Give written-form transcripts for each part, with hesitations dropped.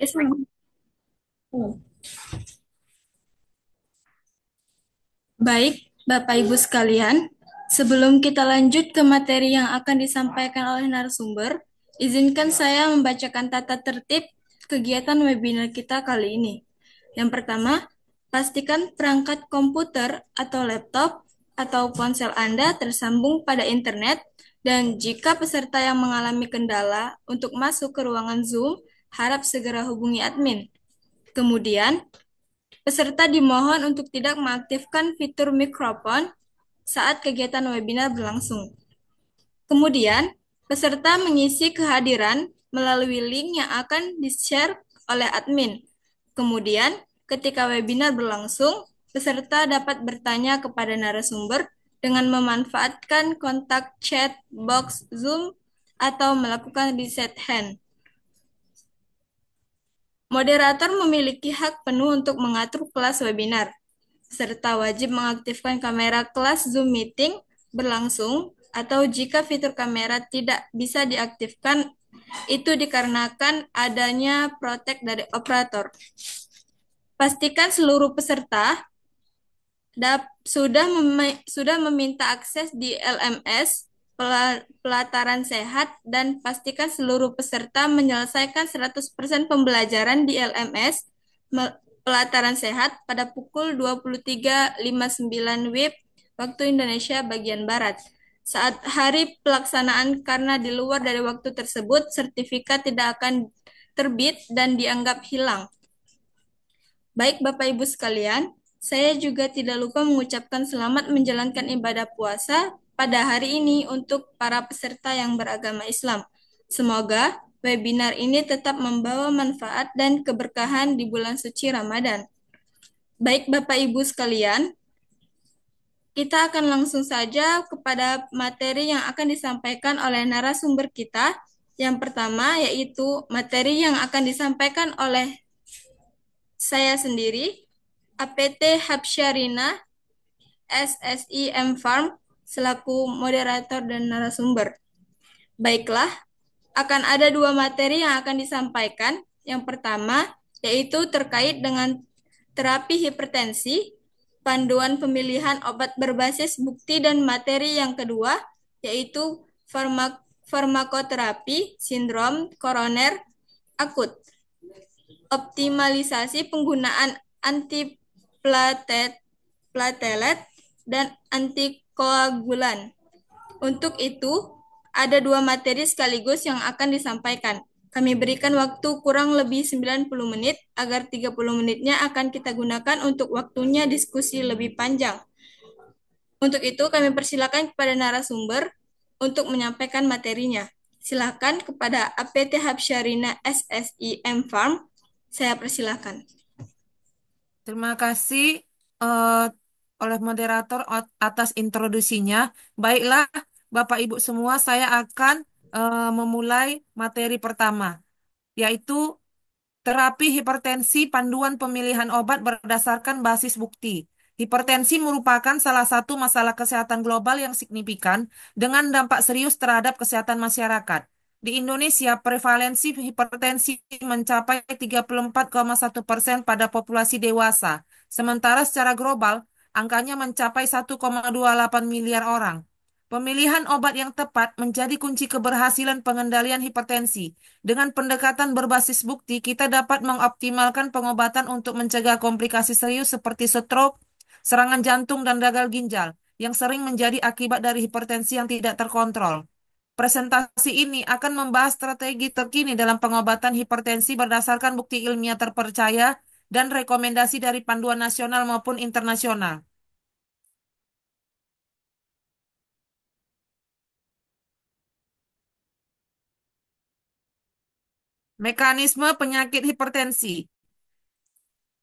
Yes, Baik, Bapak Ibu sekalian, sebelum kita lanjut ke materi yang akan disampaikan oleh narasumber, izinkan saya membacakan tata tertib kegiatan webinar kita kali ini. Yang pertama, pastikan perangkat komputer atau laptop atau ponsel Anda tersambung pada internet, dan jika peserta yang mengalami kendala untuk masuk ke ruangan Zoom, harap segera hubungi admin. Kemudian, peserta dimohon untuk tidak mengaktifkan fitur mikrofon saat kegiatan webinar berlangsung. Kemudian, peserta mengisi kehadiran melalui link yang akan di-share oleh admin. Kemudian, ketika webinar berlangsung, peserta dapat bertanya kepada narasumber dengan memanfaatkan kontak chat box Zoom atau melakukan reset hand. Moderator memiliki hak penuh untuk mengatur kelas webinar, serta wajib mengaktifkan kamera kelas Zoom meeting berlangsung atau jika fitur kamera tidak bisa diaktifkan, itu dikarenakan adanya protek dari operator. Pastikan seluruh peserta sudah meminta akses di LMS pelataran sehat dan pastikan seluruh peserta menyelesaikan 100% pembelajaran di LMS pelataran sehat pada pukul 23.59 WIB waktu Indonesia bagian Barat. Saat hari pelaksanaan karena di luar dari waktu tersebut, sertifikat tidak akan terbit dan dianggap hilang. Baik Bapak Ibu sekalian, saya juga tidak lupa mengucapkan selamat menjalankan ibadah puasa pada hari ini untuk para peserta yang beragama Islam. Semoga webinar ini tetap membawa manfaat dan keberkahan di bulan suci Ramadan. Baik Bapak Ibu sekalian, kita akan langsung saja kepada materi yang akan disampaikan oleh narasumber kita. Yang pertama yaitu materi yang akan disampaikan oleh saya sendiri, APT Habsyarina, SSI M Farm, selaku moderator dan narasumber. Baiklah, akan ada dua materi yang akan disampaikan. Yang pertama, yaitu terkait dengan terapi hipertensi, panduan pemilihan obat berbasis bukti, dan materi yang kedua, yaitu farmakoterapi sindrom koroner akut, optimalisasi penggunaan antiplatelet dan antikoagulan. Untuk itu, ada dua materi sekaligus yang akan disampaikan. Kami berikan waktu kurang lebih 90 menit, agar 30 menitnya akan kita gunakan untuk waktunya diskusi lebih panjang. Untuk itu, kami persilakan kepada narasumber untuk menyampaikan materinya. Silakan kepada APT Habsyarina SSI M Farm. Saya persilakan. Terima kasih eh, oleh moderator atas introduksinya. Baiklah, Bapak Ibu semua, saya akan memulai materi pertama, yaitu terapi hipertensi, panduan pemilihan obat berdasarkan basis bukti. Hipertensi merupakan salah satu masalah kesehatan global yang signifikan dengan dampak serius terhadap kesehatan masyarakat. Di Indonesia, prevalensi hipertensi mencapai 34,1% pada populasi dewasa, sementara secara global, angkanya mencapai 1,28 miliar orang. Pemilihan obat yang tepat menjadi kunci keberhasilan pengendalian hipertensi. Dengan pendekatan berbasis bukti, kita dapat mengoptimalkan pengobatan untuk mencegah komplikasi serius seperti stroke, serangan jantung, dan gagal ginjal, yang sering menjadi akibat dari hipertensi yang tidak terkontrol. Presentasi ini akan membahas strategi terkini dalam pengobatan hipertensi berdasarkan bukti ilmiah terpercaya dan rekomendasi dari panduan nasional maupun internasional. Mekanisme penyakit hipertensi.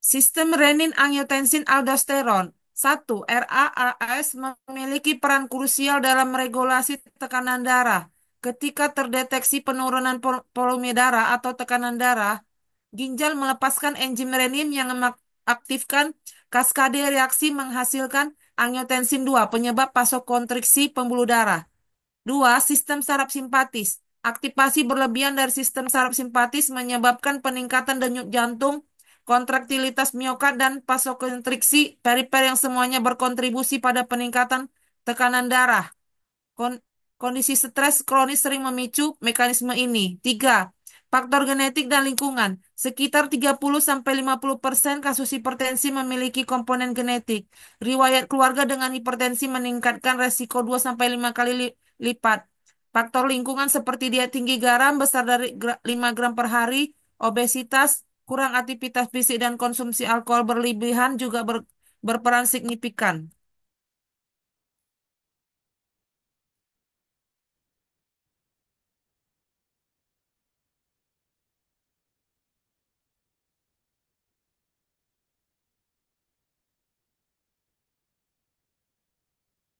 Sistem renin-angiotensin-aldosteron 1. RAAS memiliki peran krusial dalam regulasi tekanan darah. Ketika terdeteksi penurunan volume darah atau tekanan darah, ginjal melepaskan enzim renin yang mengaktifkan kaskade reaksi menghasilkan angiotensin 2, penyebab vasokonstriksi pembuluh darah. 2. Sistem saraf simpatis. Aktivasi berlebihan dari sistem saraf simpatis menyebabkan peningkatan denyut jantung, kontraktilitas miokard, dan vasokonstriksi perifer yang semuanya berkontribusi pada peningkatan tekanan darah. Kon- Kondisi stres kronis sering memicu mekanisme ini. Tiga, faktor genetik dan lingkungan. Sekitar 30-50% kasus hipertensi memiliki komponen genetik. Riwayat keluarga dengan hipertensi meningkatkan resiko 2-5 kali lipat. Faktor lingkungan seperti diet tinggi garam besar dari 5 gram per hari, obesitas, kurang aktivitas fisik dan konsumsi alkohol berlebihan juga berperan signifikan.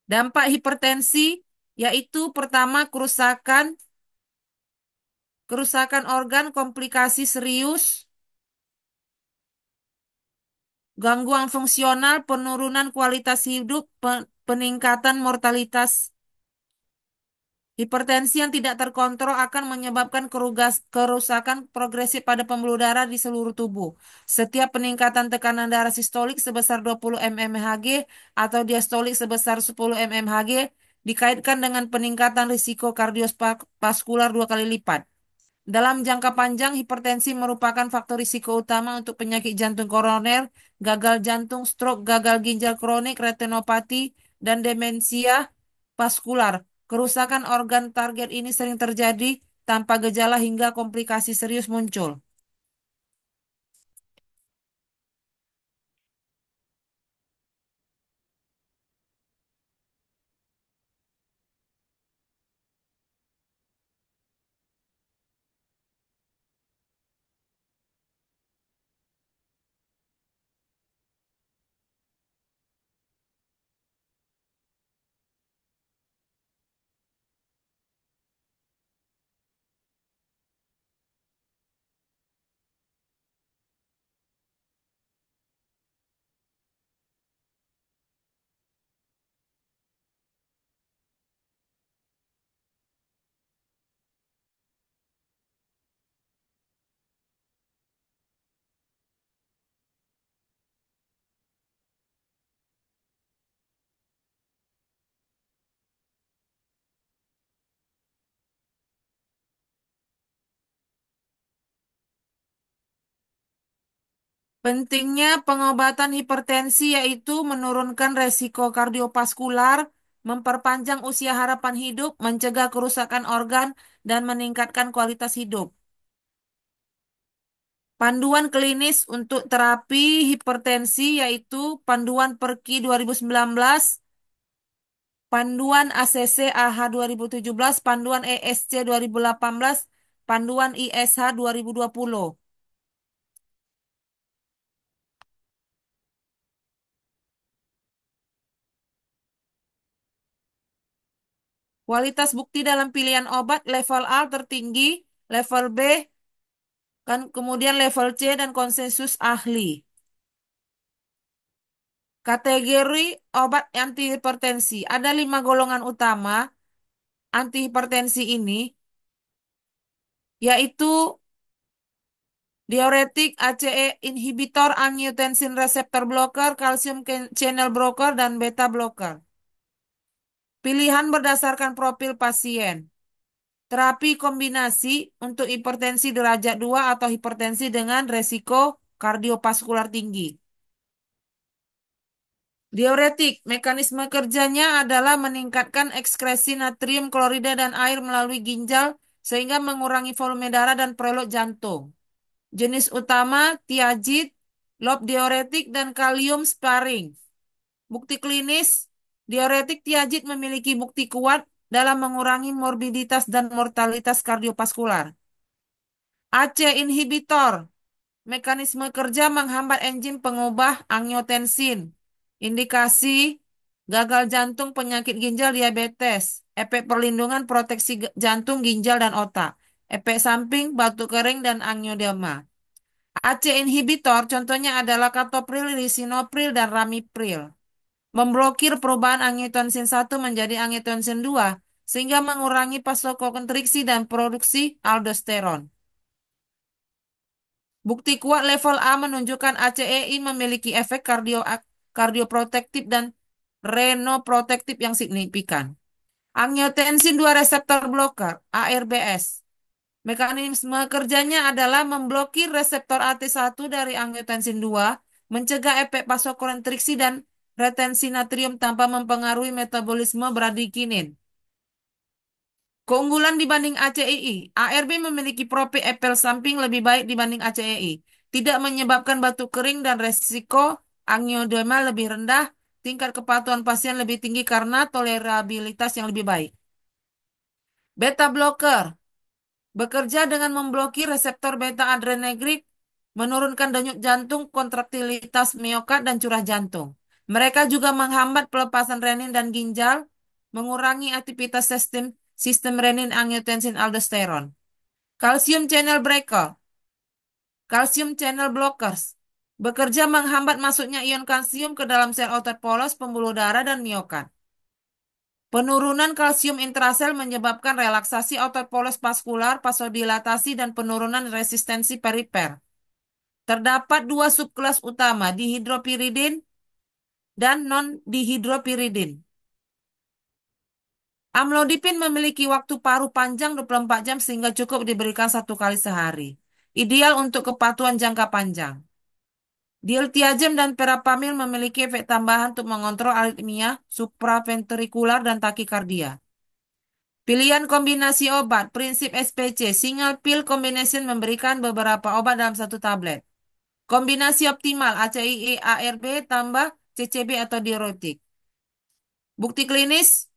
Dampak hipertensi yaitu pertama kerusakan organ, komplikasi serius, gangguan fungsional, penurunan kualitas hidup, peningkatan mortalitas. Hipertensi yang tidak terkontrol akan menyebabkan kerusakan progresif pada pembuluh darah di seluruh tubuh. Setiap peningkatan tekanan darah sistolik sebesar 20 mmHg atau diastolik sebesar 10 mmHg dikaitkan dengan peningkatan risiko kardiovaskular 2 kali lipat. Dalam jangka panjang, hipertensi merupakan faktor risiko utama untuk penyakit jantung koroner, gagal jantung, stroke, gagal ginjal kronik, retinopati, dan demensia vaskular. Kerusakan organ target ini sering terjadi tanpa gejala hingga komplikasi serius muncul. Pentingnya pengobatan hipertensi yaitu menurunkan resiko kardiovaskular, memperpanjang usia harapan hidup, mencegah kerusakan organ, dan meningkatkan kualitas hidup. Panduan klinis untuk terapi hipertensi yaitu Panduan Perki 2019, Panduan ACC AH 2017, Panduan ESC 2018, Panduan ISH 2020. Kualitas bukti dalam pilihan obat level A tertinggi, level B, kan kemudian level C dan konsensus ahli. Kategori obat antihipertensi. Ada 5 golongan utama antihipertensi ini, yaitu diuretik, ACE inhibitor, angiotensin receptor blocker, kalsium channel blocker, dan beta blocker. Pilihan berdasarkan profil pasien. Terapi kombinasi untuk hipertensi derajat 2 atau hipertensi dengan resiko kardiovaskular tinggi. Diuretik, mekanisme kerjanya adalah meningkatkan ekskresi natrium klorida dan air melalui ginjal sehingga mengurangi volume darah dan preload jantung. Jenis utama tiazid, lob diuretik, dan kalium sparing. Bukti klinis, diuretik tiazid memiliki bukti kuat dalam mengurangi morbiditas dan mortalitas kardiovaskular. AC inhibitor, mekanisme kerja menghambat enzim pengubah angiotensin. Indikasi gagal jantung, penyakit ginjal, diabetes. Efek perlindungan proteksi jantung, ginjal, dan otak. Efek samping batuk kering dan angiodema. AC inhibitor contohnya adalah captopril, lisinopril, dan ramipril. Memblokir perubahan angiotensin 1 menjadi angiotensin 2 sehingga mengurangi vasokonstriksi dan produksi aldosteron. Bukti kuat level A menunjukkan ACEI memiliki efek kardioprotektif dan renoprotektif yang signifikan. Angiotensin 2 reseptor blocker, ARBS. Mekanisme kerjanya adalah memblokir reseptor AT1 dari angiotensin 2, mencegah efek vasokonstriksi dan retensi natrium tanpa mempengaruhi metabolisme bradikinin. Keunggulan dibanding ACEI, ARB memiliki profil efek samping lebih baik dibanding ACEI. Tidak menyebabkan batuk kering dan resiko angioedema lebih rendah. Tingkat kepatuhan pasien lebih tinggi karena tolerabilitas yang lebih baik. Beta blocker bekerja dengan memblokir reseptor beta adrenergic, menurunkan denyut jantung, kontraktilitas miokard, dan curah jantung. Mereka juga menghambat pelepasan renin dan ginjal, mengurangi aktivitas sistem renin angiotensin aldosteron. Calcium channel breaker, calcium channel blockers, bekerja menghambat masuknya ion kalsium ke dalam sel otot polos, pembuluh darah, dan miokard. Penurunan kalsium intrasel menyebabkan relaksasi otot polos vaskular, vasodilatasi, dan penurunan resistensi perifer. Terdapat dua subkelas utama, dihidropiridin dan non-dihidropiridin. Amlodipin memiliki waktu paruh panjang 24 jam sehingga cukup diberikan 1 kali sehari. Ideal untuk kepatuhan jangka panjang. Diltiazem dan verapamil memiliki efek tambahan untuk mengontrol aritmia supraventrikular dan takikardia. Pilihan kombinasi obat, prinsip SPC, single pill combination memberikan beberapa obat dalam satu tablet. Kombinasi optimal ACIE ARB tambah CCB atau diuretik. Bukti klinis,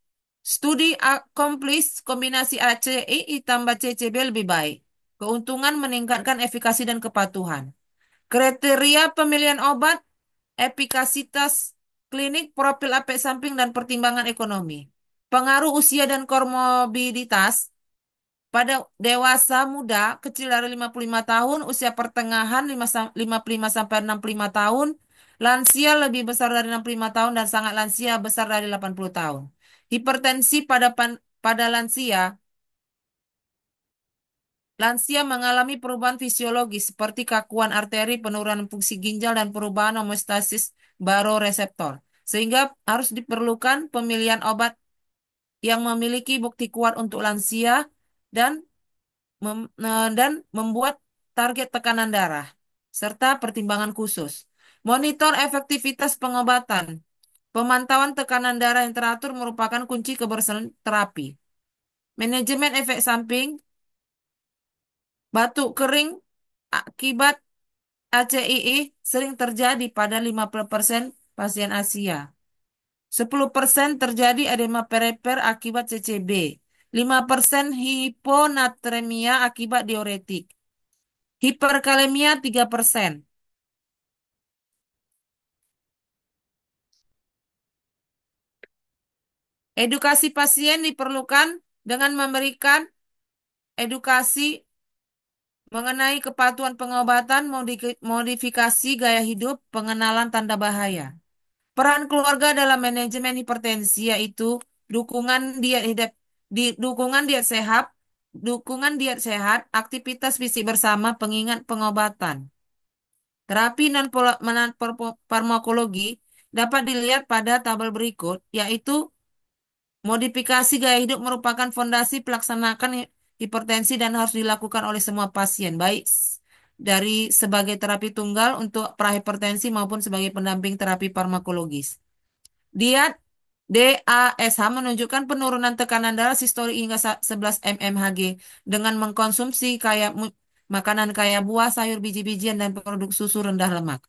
studi accomplish kombinasi ACIE tambah CCB lebih baik. Keuntungan meningkatkan efikasi dan kepatuhan. Kriteria pemilihan obat, efikasitas klinik, profil efek samping, dan pertimbangan ekonomi. Pengaruh usia dan komorbiditas. Pada dewasa muda, kecil dari 55 tahun, usia pertengahan 55 sampai 65 tahun, lansia lebih besar dari 65 tahun, dan sangat lansia besar dari 80 tahun. Hipertensi pada lansia, lansia mengalami perubahan fisiologis seperti kakuan arteri, penurunan fungsi ginjal, dan perubahan homeostasis baroreseptor. Sehingga harus diperlukan pemilihan obat yang memiliki bukti kuat untuk lansia dan membuat target tekanan darah, serta pertimbangan khusus. Monitor efektivitas pengobatan. Pemantauan tekanan darah yang teratur merupakan kunci keberhasilan terapi. Manajemen efek samping, batuk kering akibat ACII sering terjadi pada 50% pasien Asia. 10% terjadi edema perifer akibat CCB. 5% hiponatremia akibat diuretik. Hiperkalemia 3%. Edukasi pasien diperlukan dengan memberikan edukasi mengenai kepatuhan pengobatan, modifikasi gaya hidup, pengenalan tanda bahaya. Peran keluarga dalam manajemen hipertensi yaitu dukungan diet hidup, dukungan diet sehat, aktivitas fisik bersama, pengingat pengobatan. Terapi non-farmakologi dapat dilihat pada tabel berikut, yaitu modifikasi gaya hidup merupakan fondasi pelaksanakan hipertensi dan harus dilakukan oleh semua pasien, baik dari sebagai terapi tunggal untuk prahipertensi maupun sebagai pendamping terapi farmakologis. Diet DASH menunjukkan penurunan tekanan darah sistoli hingga 11 mmHg dengan mengkonsumsi makanan kaya buah, sayur, biji-bijian, dan produk susu rendah lemak.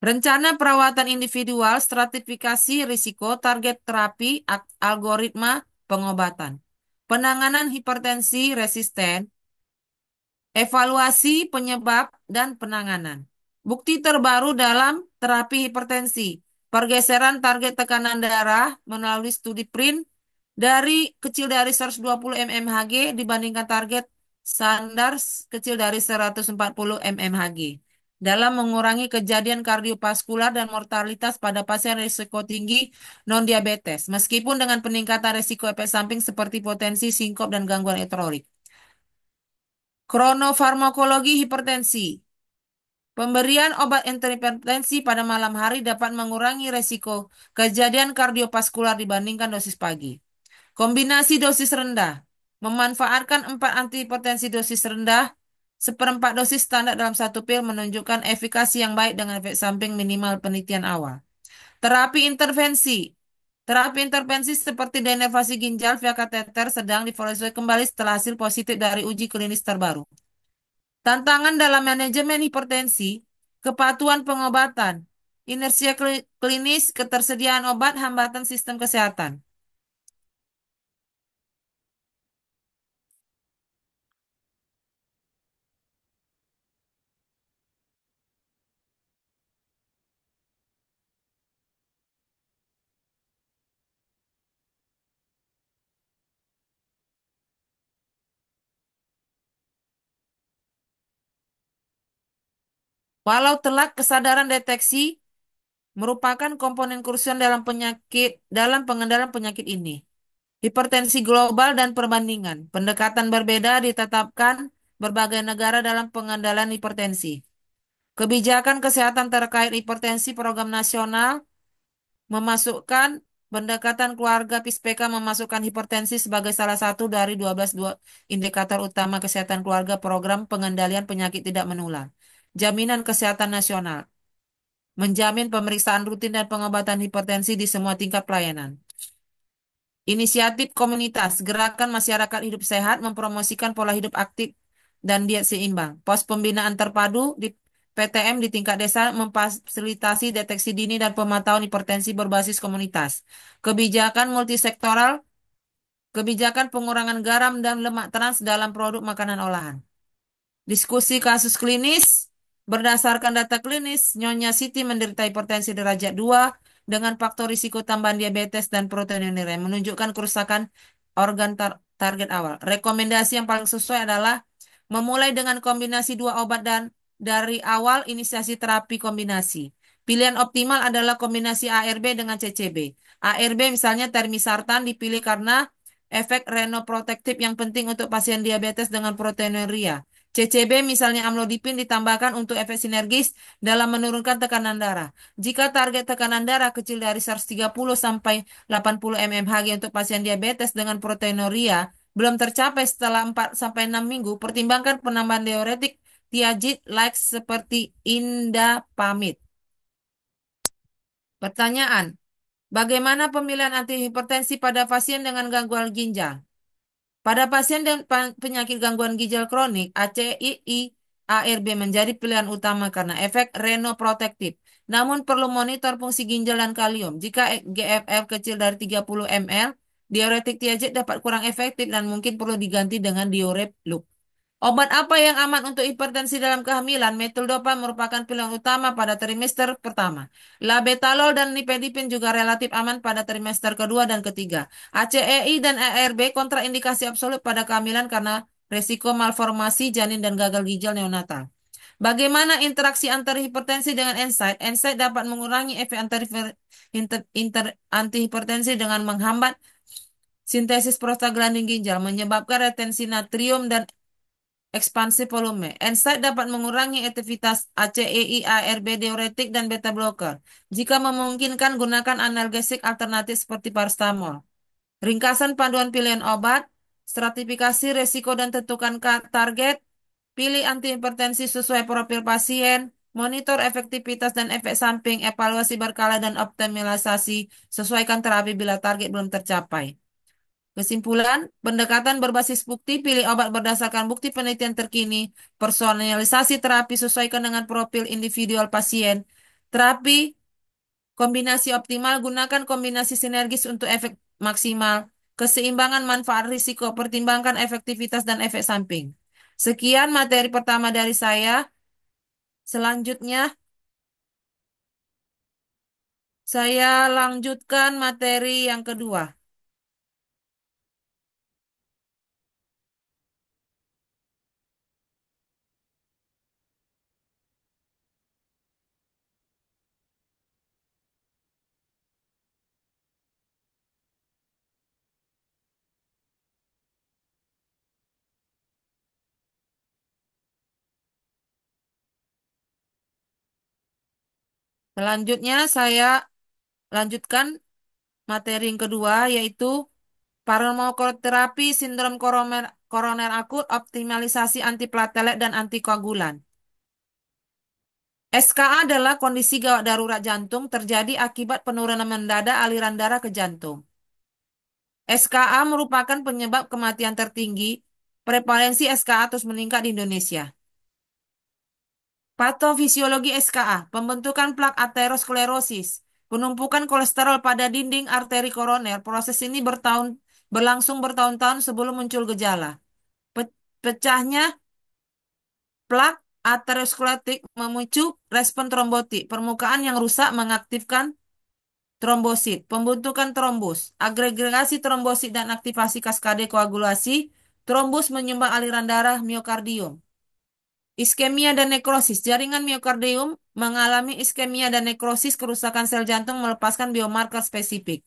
Rencana perawatan individual, stratifikasi risiko, target terapi, algoritma pengobatan. Penanganan hipertensi resisten, evaluasi penyebab dan penanganan. Bukti terbaru dalam terapi hipertensi, pergeseran target tekanan darah melalui studi PRIN dari kecil dari 120 mmHg dibandingkan target standar kecil dari 140 mmHg. dalam mengurangi kejadian kardiovaskular dan mortalitas pada pasien risiko tinggi non-diabetes, meskipun dengan peningkatan risiko efek samping seperti potensi sinkop dan gangguan elektrolit. Kronofarmakologi hipertensi. Pemberian obat antihipertensi pada malam hari dapat mengurangi risiko kejadian kardiovaskular dibandingkan dosis pagi. Kombinasi dosis rendah. Memanfaatkan 4 antihipertensi dosis rendah, seperempat dosis standar dalam satu pil menunjukkan efikasi yang baik dengan efek samping minimal penelitian awal. Terapi intervensi. Terapi intervensi seperti denervasi ginjal via kateter sedang dievaluasi kembali setelah hasil positif dari uji klinis terbaru. Tantangan dalam manajemen hipertensi, kepatuhan pengobatan, inersia klinis, ketersediaan obat, hambatan sistem kesehatan. Walau telat, kesadaran deteksi merupakan komponen krusial dalam pengendalian penyakit ini. Hipertensi global dan perbandingan. Pendekatan berbeda ditetapkan berbagai negara dalam pengendalian hipertensi. Kebijakan kesehatan terkait hipertensi program nasional memasukkan pendekatan keluarga PISPK memasukkan hipertensi sebagai salah satu dari 12 indikator utama kesehatan keluarga program pengendalian penyakit tidak menular. Jaminan Kesehatan Nasional menjamin pemeriksaan rutin dan pengobatan hipertensi di semua tingkat pelayanan. Inisiatif komunitas, gerakan masyarakat hidup sehat mempromosikan pola hidup aktif dan diet seimbang. Pos pembinaan terpadu di PTM di tingkat desa memfasilitasi deteksi dini dan pemantauan hipertensi berbasis komunitas. Kebijakan multisektoral, kebijakan pengurangan garam dan lemak trans dalam produk makanan olahan. Diskusi kasus klinis. Berdasarkan data klinis, Nyonya Siti menderita hipertensi derajat 2 dengan faktor risiko tambahan diabetes dan proteinuria yang menunjukkan kerusakan organ target awal. Rekomendasi yang paling sesuai adalah memulai dengan kombinasi dua obat dan dari awal inisiasi terapi kombinasi. Pilihan optimal adalah kombinasi ARB dengan CCB. ARB misalnya termisartan dipilih karena efek renoprotektif yang penting untuk pasien diabetes dengan proteinuria. CCB misalnya amlodipin ditambahkan untuk efek sinergis dalam menurunkan tekanan darah. Jika target tekanan darah kecil dari 130 sampai 80 mmHg untuk pasien diabetes dengan proteinuria belum tercapai setelah 4 sampai 6 minggu, pertimbangkan penambahan diuretik tiazid like seperti indapamid. Pertanyaan, bagaimana pemilihan antihipertensi pada pasien dengan gangguan ginjal? Pada pasien dengan penyakit gangguan ginjal kronik, ACII ARB menjadi pilihan utama karena efek renoprotektif. Namun perlu monitor fungsi ginjal dan kalium. Jika GFR kecil dari 30 ml, diuretik tiazid dapat kurang efektif dan mungkin perlu diganti dengan diurep loop. Obat apa yang aman untuk hipertensi dalam kehamilan? Metyldopa merupakan pilihan utama pada trimester pertama. Labetalol dan nifedipin juga relatif aman pada trimester kedua dan ketiga. ACEI dan ARB kontraindikasi absolut pada kehamilan karena resiko malformasi janin dan gagal ginjal neonatal. Bagaimana interaksi antara hipertensi dengan NSAID? NSAID dapat mengurangi efek antihipertensi dengan menghambat sintesis prostaglandin ginjal, menyebabkan retensi natrium dan ekspansi volume. NSAID dapat mengurangi aktivitas ACEI, ARB, diuretik, dan beta blocker. Jika memungkinkan, gunakan analgesik alternatif seperti paracetamol. Ringkasan panduan pilihan obat, stratifikasi resiko dan tentukan target, pilih antihipertensi sesuai profil pasien, monitor efektivitas dan efek samping, evaluasi berkala dan optimalisasi, sesuaikan terapi bila target belum tercapai. Kesimpulan, pendekatan berbasis bukti, pilih obat berdasarkan bukti penelitian terkini, personalisasi terapi sesuaikan dengan profil individual pasien, terapi kombinasi optimal, gunakan kombinasi sinergis untuk efek maksimal, keseimbangan manfaat risiko, pertimbangkan efektivitas dan efek samping. Sekian materi pertama dari saya. Selanjutnya, saya lanjutkan materi yang kedua. Selanjutnya saya lanjutkan materi yang kedua yaitu farmakoterapi sindrom koroner, koroner akut, optimalisasi antiplatelet dan antikoagulan. SKA adalah kondisi gawat darurat jantung terjadi akibat penurunan mendadak aliran darah ke jantung. SKA merupakan penyebab kematian tertinggi. Prevalensi SKA terus meningkat di Indonesia. Patofisiologi SKA, pembentukan plak aterosklerosis, penumpukan kolesterol pada dinding arteri koroner. Proses ini berlangsung bertahun-tahun sebelum muncul gejala. Pecahnya plak aterosklerotik memicu respon trombotik. Permukaan yang rusak mengaktifkan trombosit, pembentukan trombus, agregasi trombosit dan aktivasi kaskade koagulasi. Trombus menyumbang aliran darah miokardium. Iskemia dan nekrosis. Jaringan miokardium mengalami iskemia dan nekrosis, kerusakan sel jantung melepaskan biomarker spesifik.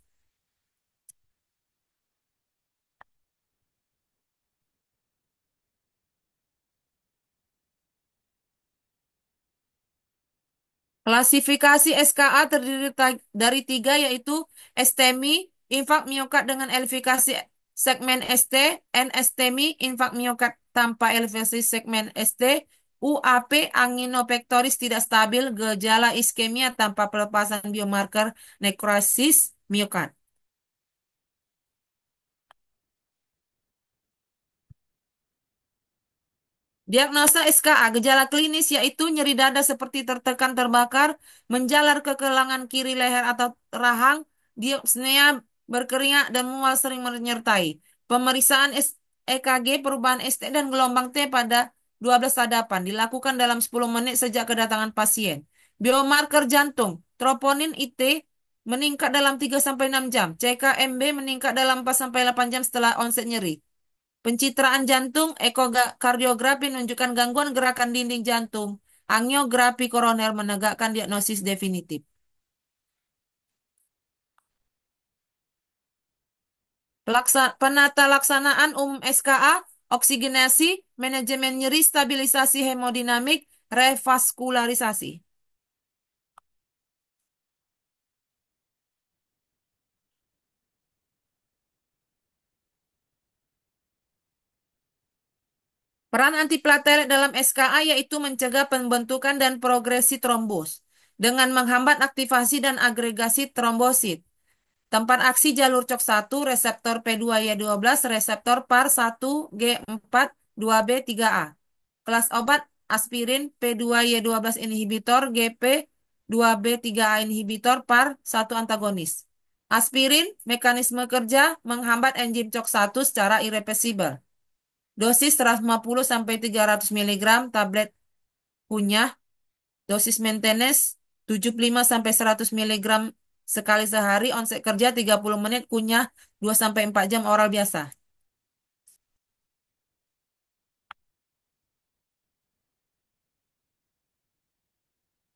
Klasifikasi SKA terdiri dari tiga yaitu STEMI, infak miokard dengan elevasi segmen ST, NSTEMI, infak miokard tanpa elevasi segmen ST, UAP, anginopektoris tidak stabil, gejala iskemia tanpa pelepasan biomarker nekrosis miokard. Diagnosa SKA, gejala klinis yaitu nyeri dada seperti tertekan terbakar, menjalar ke kelangan kiri leher atau rahang, diopsnia berkeringat dan mual sering menyertai. Pemeriksaan EKG, perubahan ST dan gelombang T pada 12 sadapan dilakukan dalam 10 menit sejak kedatangan pasien. Biomarker jantung, troponin IT meningkat dalam 3-6 jam, CKMB meningkat dalam 4-8 jam setelah onset nyeri. Pencitraan jantung, ekokardiografi menunjukkan gangguan gerakan dinding jantung. Angiografi koroner menegakkan diagnosis definitif. Penata laksanaan umum SKA, oksigenasi, manajemen nyeri, stabilisasi hemodinamik, revaskularisasi. Peran antiplatelet dalam SKA yaitu mencegah pembentukan dan progresi trombos dengan menghambat aktivasi dan agregasi trombosit. Tempat aksi jalur COX-1, reseptor P2Y12, reseptor PAR1G4, 2B3A. Kelas obat aspirin, P2Y12 inhibitor, GP, 2B3A inhibitor, PAR1 antagonis. Aspirin, mekanisme kerja menghambat enzim COX-1 secara irreversibel. Dosis 150-300 mg tablet kunyah. Dosis maintenance 75-100 mg sekali sehari, onset kerja 30 menit, kunyah 2-4 jam, oral biasa.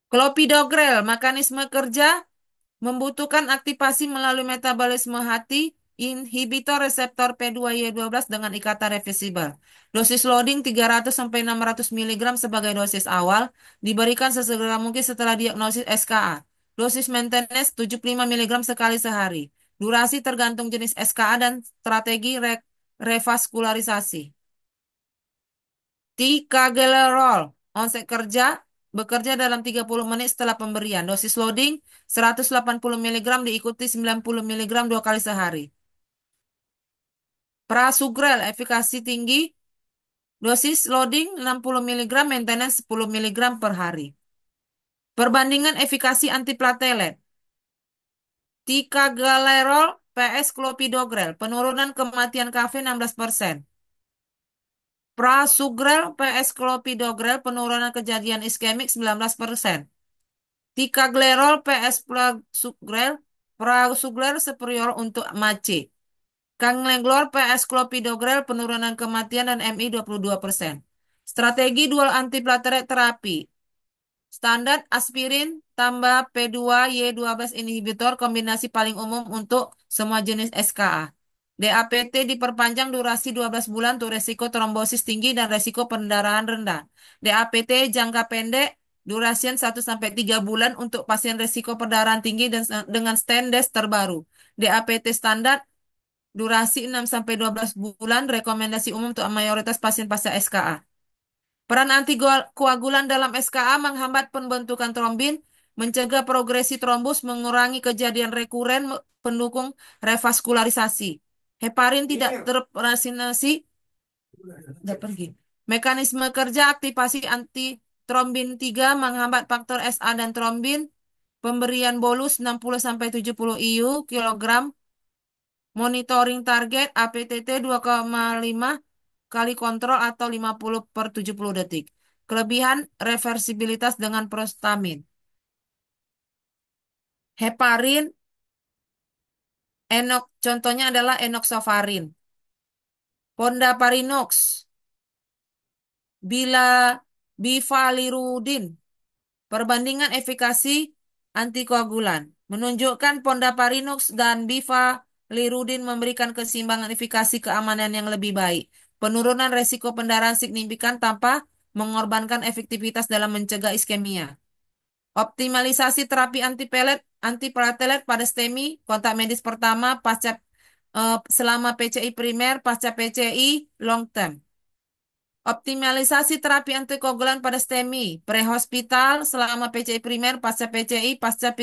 Clopidogrel, mekanisme kerja membutuhkan aktivasi melalui metabolisme hati, inhibitor reseptor P2Y12 dengan ikatan reversibel. Dosis loading 300-600 mg sebagai dosis awal, diberikan sesegera mungkin setelah diagnosis SKA. Dosis maintenance 75 mg sekali sehari. Durasi tergantung jenis SKA dan strategi revaskularisasi. Ticagrelor, onset kerja, bekerja dalam 30 menit setelah pemberian. Dosis loading 180 mg diikuti 90 mg 2 kali sehari. Prasugrel, efikasi tinggi, dosis loading 60 mg, maintenance 10 mg per hari. Perbandingan efikasi antiplatelet. Ticagrelor PS clopidogrel, penurunan kematian KV 16%. Prasugrel PS clopidogrel, penurunan kejadian iskemik 19%. Ticagrelor PS Prasugrel superior untuk MACE. Cangrelor PS clopidogrel, penurunan kematian dan MI 22%. Strategi dual antiplatelet terapi. Standar aspirin tambah P2Y12 inhibitor, kombinasi paling umum untuk semua jenis SKA. DAPT diperpanjang durasi 12 bulan untuk resiko trombosis tinggi dan resiko pendarahan rendah. DAPT jangka pendek Durasi 1 sampai 3 bulan untuk pasien risiko perdarahan tinggi dan dengan standar terbaru. DAPT standar durasi 6 sampai 12 bulan, rekomendasi umum untuk mayoritas pasien pasca SKA. Peran antikoagulan dalam SKA menghambat pembentukan trombin, mencegah progresi trombus, mengurangi kejadian rekuren, pendukung revaskularisasi. Heparin tidak terperasinasi, udah pergi. Mekanisme kerja aktivasi antitrombin 3 menghambat faktor SA dan trombin, pemberian bolus 60-70 IU kilogram, monitoring target APTT 2,5 kali kontrol atau 50 per 70 detik. Kelebihan reversibilitas dengan prostamin. Heparin, contohnya adalah enoxaparin. Fondaparinux, bila bifalirudin. Perbandingan efikasi antikoagulan menunjukkan Fondaparinux dan bifalirudin memberikan keseimbangan efikasi keamanan yang lebih baik. Penurunan resiko pendarahan signifikan tanpa mengorbankan efektivitas dalam mencegah iskemia. Optimalisasi terapi antiplatelet pada STEMI, kontak medis pertama pasca selama PCI primer, pasca PCI long term. Optimalisasi terapi antikoagulan pada STEMI, prehospital selama PCI primer, pasca PCI, pasca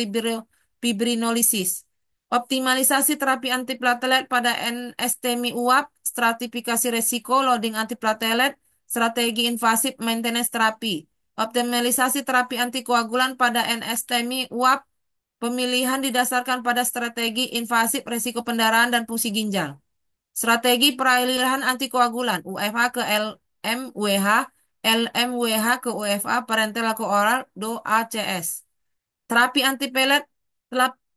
fibrinolisis. Optimalisasi terapi antiplatelet pada NSTEMI UAP, stratifikasi resiko, loading antiplatelet, strategi invasif, maintenance terapi. Optimalisasi terapi antikoagulan pada NSTEMI UAP, pemilihan didasarkan pada strategi invasif, resiko pendarahan, dan fungsi ginjal. Strategi peralihan antikoagulan UFA ke LMWH, LMWH ke UFA, parenteral ke oral, DOACS. Terapi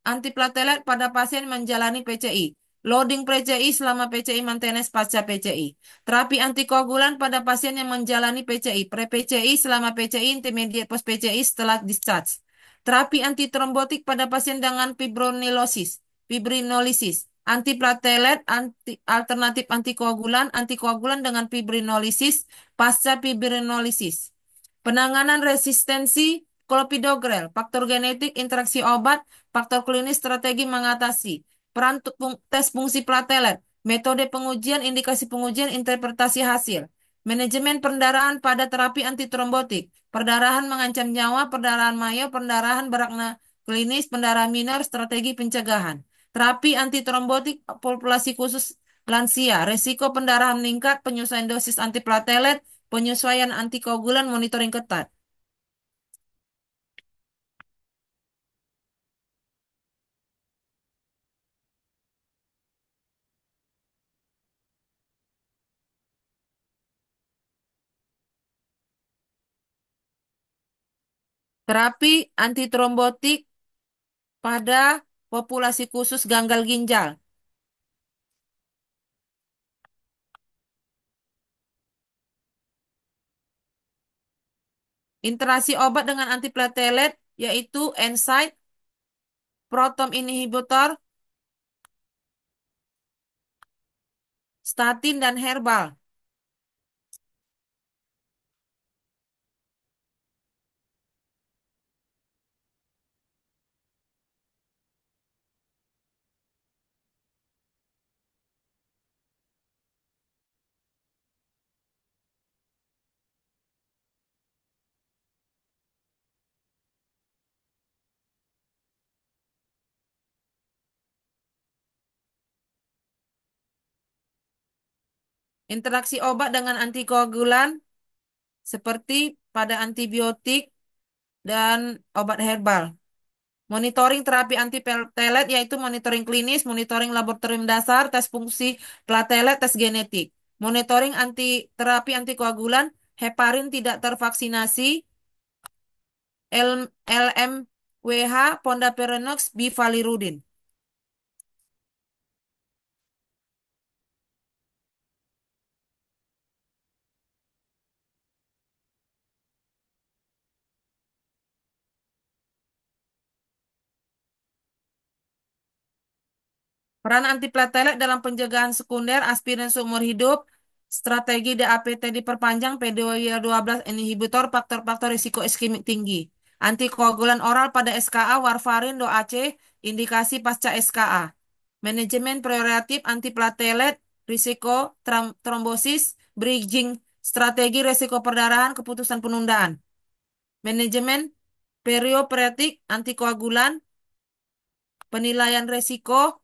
antiplatelet pada pasien menjalani PCI. Loading PCI selama PCI maintenance pasca PCI. Terapi antikoagulan pada pasien yang menjalani PCI. Pre-PCI selama PCI, intermediate post PCI setelah discharge. Terapi antitrombotik pada pasien dengan fibrinolisis. Antiplatelet, alternatif antikoagulan dengan fibrinolisis, pasca fibrinolisis. Penanganan resistensi klopidogrel, faktor genetik, interaksi obat, faktor klinis, strategi mengatasi. Peran tes fungsi platelet, metode pengujian, indikasi pengujian, interpretasi hasil. Manajemen perdarahan pada terapi antitrombotik. Perdarahan mengancam nyawa, perdarahan mayo, perdarahan berakna klinis, pendarahan minor, strategi pencegahan. Terapi antitrombotik populasi khusus lansia, resiko pendarahan meningkat, penyesuaian dosis antiplatelet, penyesuaian antikoagulan, monitoring ketat. Terapi antitrombotik pada populasi khusus gagal ginjal. Interaksi obat dengan antiplatelet yaitu NSAID, proton inhibitor, statin, dan herbal. Interaksi obat dengan antikoagulan seperti pada antibiotik dan obat herbal. Monitoring terapi antiplatelet yaitu monitoring klinis, monitoring laboratorium dasar, tes fungsi platelet, tes genetik. Monitoring terapi antikoagulan, heparin tidak tervaksinasi, LMWH, Fondaparinux, bifalirudin. Peran antiplatelet dalam pencegahan sekunder aspirin seumur hidup, Strategi DAPT diperpanjang PD-12 inhibitor faktor-faktor risiko iskemik tinggi. Antikoagulan oral pada SKA warfarin DOAC indikasi pasca SKA. Manajemen preoperatif antiplatelet risiko trombosis bridging strategi risiko perdarahan keputusan penundaan. Manajemen perioperatif antikoagulan penilaian risiko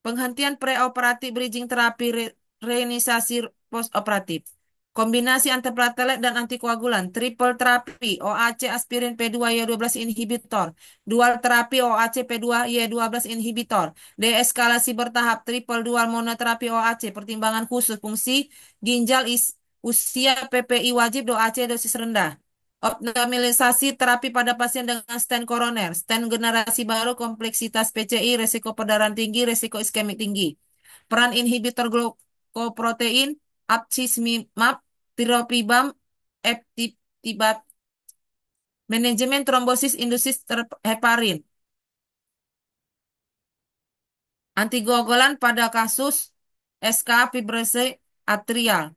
penghentian preoperatif bridging terapi reinisasi postoperatif. Kombinasi antiplatelet dan antikoagulan, triple terapi, OAC aspirin P2Y12 inhibitor, dual terapi OAC P2Y12 inhibitor, deeskalasi bertahap, triple dual monoterapi OAC, pertimbangan khusus fungsi ginjal usia PPI wajib OAC dosis rendah. Optimalisasi terapi pada pasien dengan stent koroner, stent generasi baru, kompleksitas PCI, resiko perdarahan tinggi, resiko iskemik tinggi. Peran inhibitor glukoprotein, apcismimab, tiropibam, eptibat. Manajemen trombosis indusis heparin. Anticoagulan pada kasus SK fibrose atrial.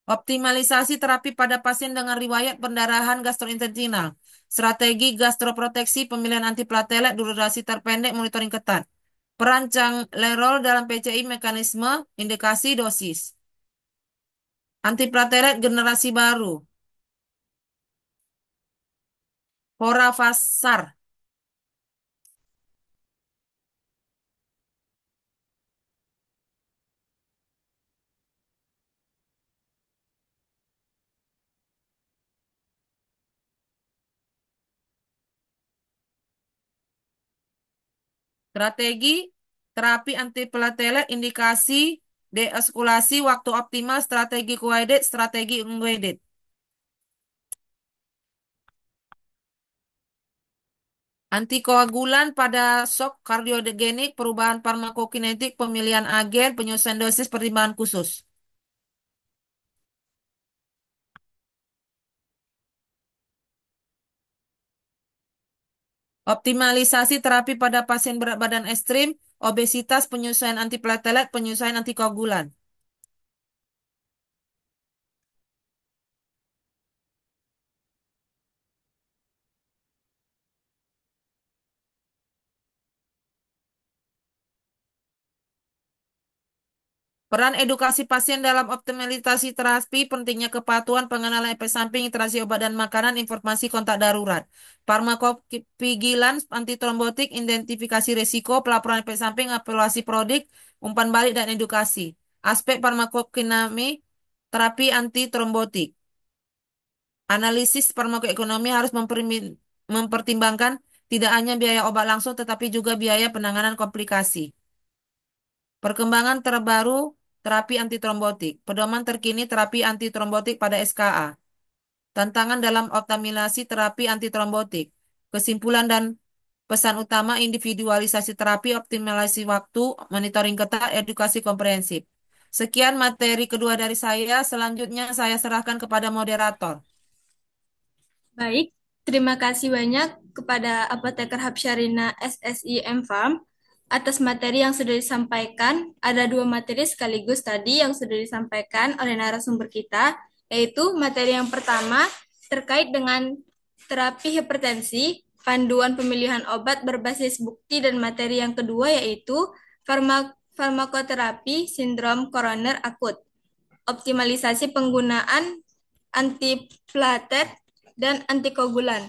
Optimalisasi terapi pada pasien dengan riwayat pendarahan gastrointestinal. Strategi gastroproteksi, pemilihan antiplatelet, durasi terpendek, monitoring ketat. Perancang lerol dalam PCI mekanisme, indikasi dosis. Antiplatelet generasi baru. Horavasar. Strategi terapi antiplatelet, indikasi deeskalasi, waktu optimal, strategi guided, strategi unguided. Antikoagulan pada shock kardiogenik, perubahan farmakokinetik, pemilihan agen, penyesuaian dosis, pertimbangan khusus. Optimalisasi terapi pada pasien berat badan ekstrim, obesitas, penyesuaian antiplatelet, penyesuaian antikoagulan. Peran edukasi pasien dalam optimalisasi terapi, pentingnya kepatuhan, pengenalan efek samping, interaksi obat dan makanan, informasi kontak darurat. Farmakovigilans, antitrombotik, identifikasi risiko, pelaporan efek samping, evaluasi produk, umpan balik, dan edukasi. Aspek farmakokinami, terapi antitrombotik. Analisis farmakoekonomi harus mempertimbangkan tidak hanya biaya obat langsung, tetapi juga biaya penanganan komplikasi. Perkembangan terbaru terapi antitrombotik. Pedoman terkini terapi antitrombotik pada SKA. Tantangan dalam optimalisasi terapi antitrombotik. Kesimpulan dan pesan utama individualisasi terapi, optimalisasi waktu, monitoring ketat, edukasi komprehensif. Sekian materi kedua dari saya. Selanjutnya saya serahkan kepada moderator. Baik, terima kasih banyak kepada Apoteker Hapsyarina SSI M Farm atas materi yang sudah disampaikan. Ada dua materi sekaligus tadi yang sudah disampaikan oleh narasumber kita, yaitu materi yang pertama terkait dengan terapi hipertensi, panduan pemilihan obat berbasis bukti, dan materi yang kedua yaitu farmakoterapi sindrom koroner akut, optimalisasi penggunaan antiplatet dan antikoagulan.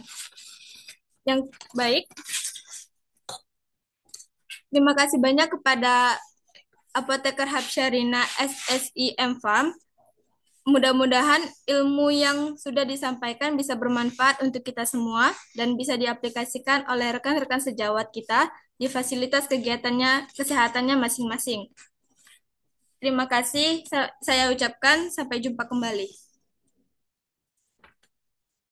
Yang baik, terima kasih banyak kepada Apoteker Hapsyarina SSI M Farm. Mudah-mudahan ilmu yang sudah disampaikan bisa bermanfaat untuk kita semua dan bisa diaplikasikan oleh rekan-rekan sejawat kita di fasilitas kegiatannya, kesehatannya masing-masing. Terima kasih, saya ucapkan sampai jumpa kembali.